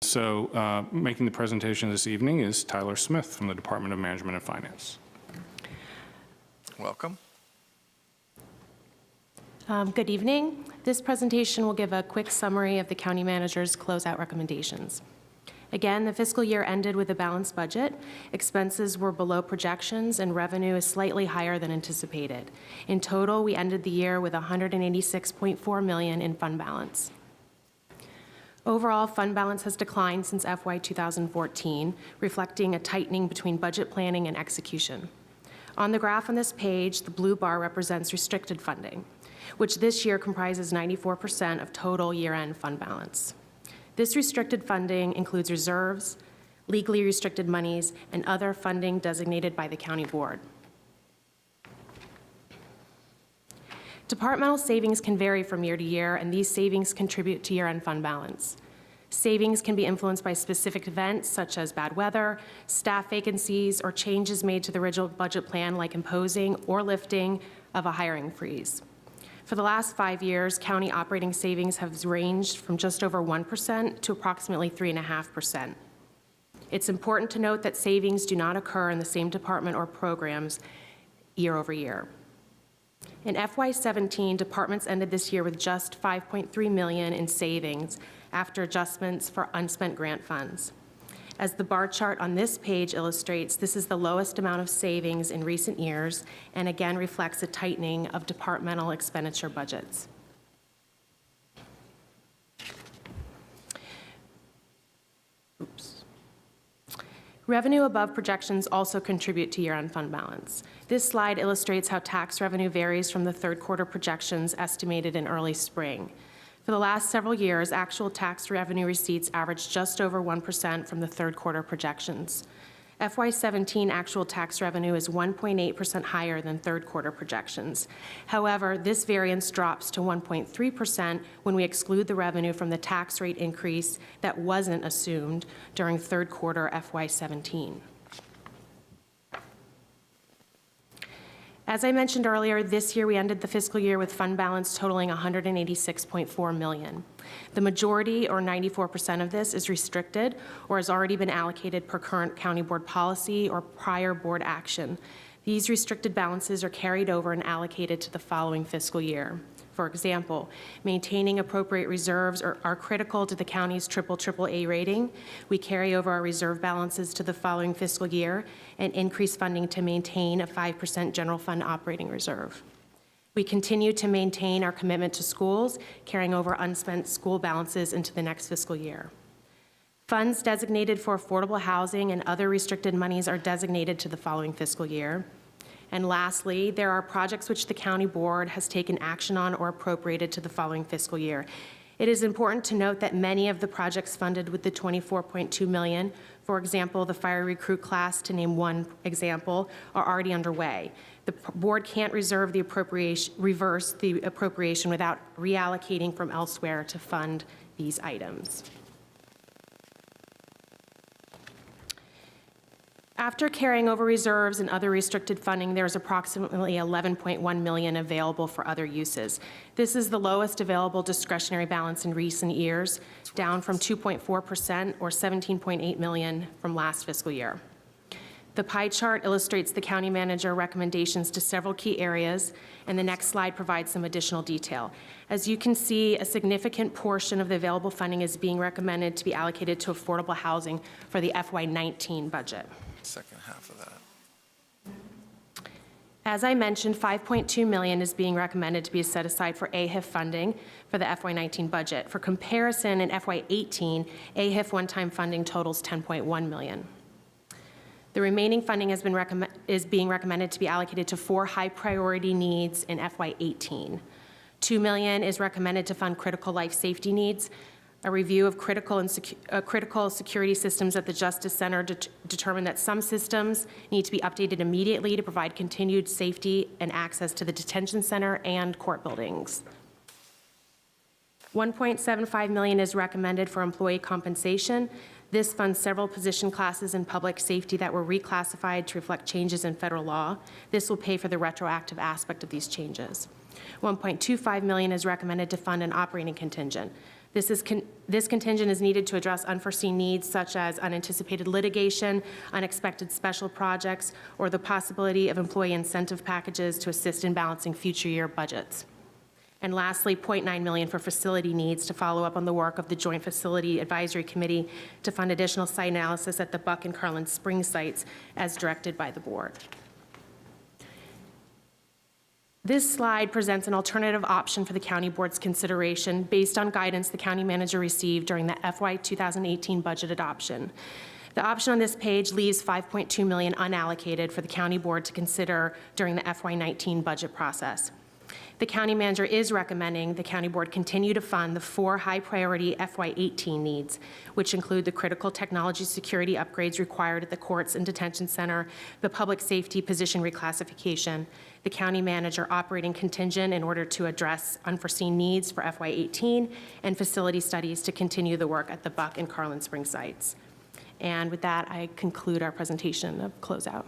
So making the presentation this evening is Tyler Smith from the Department of Management and Finance. Welcome. Good evening. This presentation will give a quick summary of the county manager's closeout recommendations. Again, the fiscal year ended with a balanced budget. Expenses were below projections and revenue is slightly higher than anticipated. In total, we ended the year with $186.4 million in fund balance. Overall, fund balance has declined since FY 2014, reflecting a tightening between budget planning and execution. On the graph on this page, the blue bar represents restricted funding, which this year comprises 94% of total year-end fund balance. This restricted funding includes reserves, legally restricted monies, and other funding designated by the county board. Departmental savings can vary from year to year, and these savings contribute to year-end fund balance. Savings can be influenced by specific events such as bad weather, staff vacancies, or changes made to the original budget plan like imposing or lifting of a hiring freeze. For the last 5 years, county operating savings have ranged from just over 1% to approximately 3.5%. It's important to note that savings do not occur in the same department or programs year over year. In FY17, departments ended this year with just $5.3 million in savings after adjustments for unspent grant funds. As the bar chart on this page illustrates, this is the lowest amount of savings in recent years and again reflects a tightening of departmental expenditure budgets. Revenue above projections also contribute to year-end fund balance. This slide illustrates how tax revenue varies from the third quarter projections estimated in early spring. For the last several years, actual tax revenue receipts averaged just over 1% from the third quarter projections. FY17 actual tax revenue is 1.8% higher than third quarter projections. However, this variance drops to 1.3% when we exclude the revenue from the tax rate increase that wasn't assumed during third quarter FY17. As I mentioned earlier, this year we ended the fiscal year with fund balance totaling $186.4 million. The majority, or 94% of this, is restricted or has already been allocated per current county board policy or prior board action. These restricted balances are carried over and allocated to the following fiscal year. For example, maintaining appropriate reserves are critical to the county's AAA rating. We carry over our reserve balances to the following fiscal year and increase funding to maintain a 5% general fund operating reserve. We continue to maintain our commitment to schools, carrying over unspent school balances into the next fiscal year. Funds designated for affordable housing and other restricted monies are designated to the following fiscal year. And lastly, there are projects which the county board has taken action on or appropriated to the following fiscal year. It is important to note that many of the projects funded with the $24.2 million, for example, the fire recruit class, to name one example, are already underway. The board can't reverse the appropriation without reallocating from elsewhere to fund these items. After carrying over reserves and other restricted funding, there is approximately $11.1 million available for other uses. This is the lowest available discretionary balance in recent years, down from 2.4% or $17.8 million from last fiscal year. The pie chart illustrates the county manager recommendations to several key areas, and the next slide provides some additional detail. As you can see, a significant portion of the available funding is being recommended to be allocated to affordable housing for the FY19 budget. Second half of that. As I mentioned, $5.2 million is being recommended to be set aside for AHIF funding for the FY19 budget. For comparison, in FY18, AHIF one-time funding totals $10.1 million. The remaining funding is being recommended to be allocated to 4 high-priority needs in FY18. $2 million is recommended to fund critical life safety needs. A review of critical security systems at the Justice Center determined that some systems need to be updated immediately to provide continued safety and access to the detention center and court buildings. $1.75 million is recommended for employee compensation. This funds several position classes in public safety that were reclassified to reflect changes in federal law. This will pay for the retroactive aspect of these changes. $1.25 million is recommended to fund an operating contingent. This contingent is needed to address unforeseen needs such as unanticipated litigation, unexpected special projects, or the possibility of employee incentive packages to assist in balancing future year budgets. And lastly, $0.9 million for facility needs to follow up on the work of the Joint Facility Advisory Committee to fund additional site analysis at the Buck and Carlin Springs sites as directed by the board. This slide presents an alternative option for the county board's consideration based on guidance the county manager received during the FY 2018 budget adoption. The option on this page leaves $5.2 million unallocated for the county board to consider during the FY19 budget process. The county manager is recommending the county board continue to fund the 4 high-priority FY18 needs, which include the critical technology security upgrades required at the courts and detention center, the public safety position reclassification, the county manager operating contingent in order to address unforeseen needs for FY18, and facility studies to continue the work at the Buck and Carlin Springs sites. And with that, I conclude our presentation of Closeout.